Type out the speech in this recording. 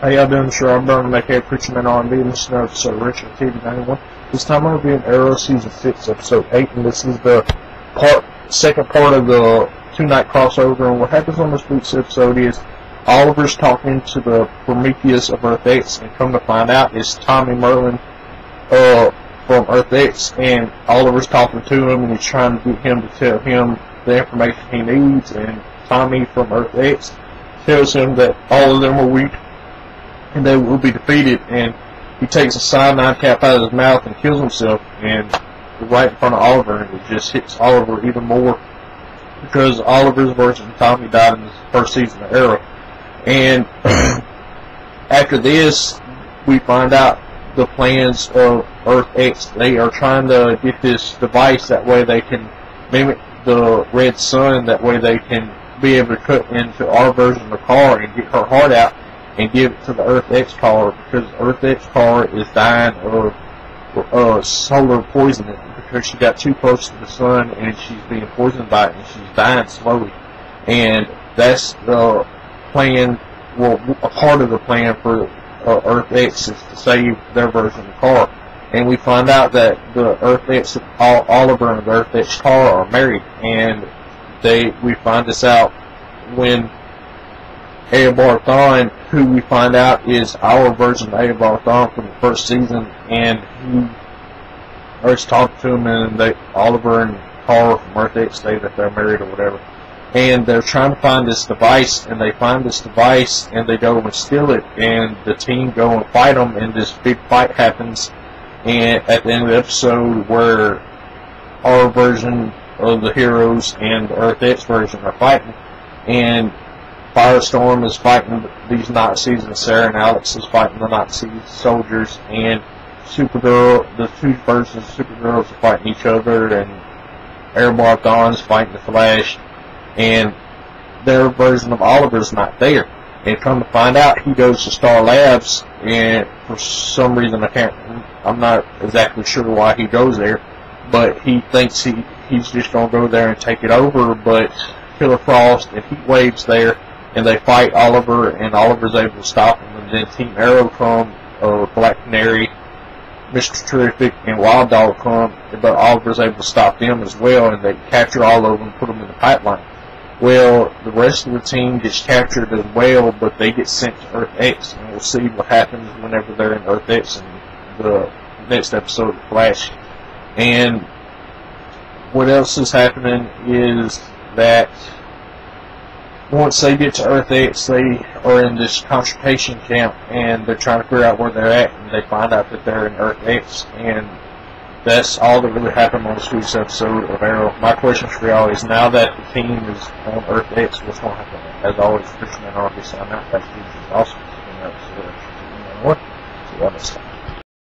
How y'all doing? Sure, I'm Burn McKay, Preacher Man R&B, and this is episode Richard TV 91. This time I'm going to be in Arrow Season 6, Episode 8, and this is the second part of the two-night crossover. And what happens on this week's episode is Oliver's talking to the Prometheus of Earth X, and come to find out it's Tommy Merlin from Earth X, and Oliver's talking to him, and he's trying to get him to tell him the information he needs, and Tommy from Earth X tells him that all of them are weak and they will be defeated, and he takes a cyanide cap out of his mouth and kills himself, and right in front of Oliver, and it just hits Oliver even more because Oliver's version of Tommy died in the first season of Arrow. And after this, we find out the plans of Earth X. They are trying to get this device, that way they can mimic the Red Sun, that way they can be able to cut into our version of the car and get her heart out and give it to the Earth X car, because Earth X car is dying of solar poisoning because she got too close to the sun and she's being poisoned by it and she's dying slowly. And that's the plan, well, a part of the plan for Earth X is to save their version of the car. And we find out that the Earth X, Oliver and the Earth X car are married, and we find this out when Eobard Thawne, who we find out is our version of Eobard Thawne from the first season, and he starts talking to him, and Oliver and Carl from Earth X say that they're married or whatever. And they're trying to find this device, and they find this device, and they go and steal it, and the team go and fight them, and this big fight happens. And at the end of the episode, where our version of the heroes and the Earth X version are fighting, and Firestorm is fighting these Nazis, and Sarah and Alex is fighting the Nazi soldiers, and Supergirl, the two versions of Supergirl are fighting each other, and Eobard Thawne is fighting the Flash, and their version of Oliver's not there. And come to find out, he goes to Star Labs, and for some reason I'm not exactly sure why he goes there, but he thinks he's just going to go there and take it over, but Killer Frost and Heatwave's there, and they fight Oliver, and Oliver's able to stop him, and then Team Arrow come, Black Canary, Mr. Terrific, and Wild Dog come, but Oliver's able to stop them as well, and they capture all of them and put them in the pipeline. Well, the rest of the team gets captured as well, but they get sent to Earth X, and we'll see what happens whenever they're in Earth X in the next episode of Flash. And what else is happening is that once they get to Earth X, they are in this concentration camp, and they're trying to figure out where they're at, and they find out that they're in Earth X, and that's all that really happened on this week's episode of Arrow. My question for y'all is, now that the team is on Earth X, what's going to happen? As always, Christian and RB sign out. That's awesome. See y'all next time.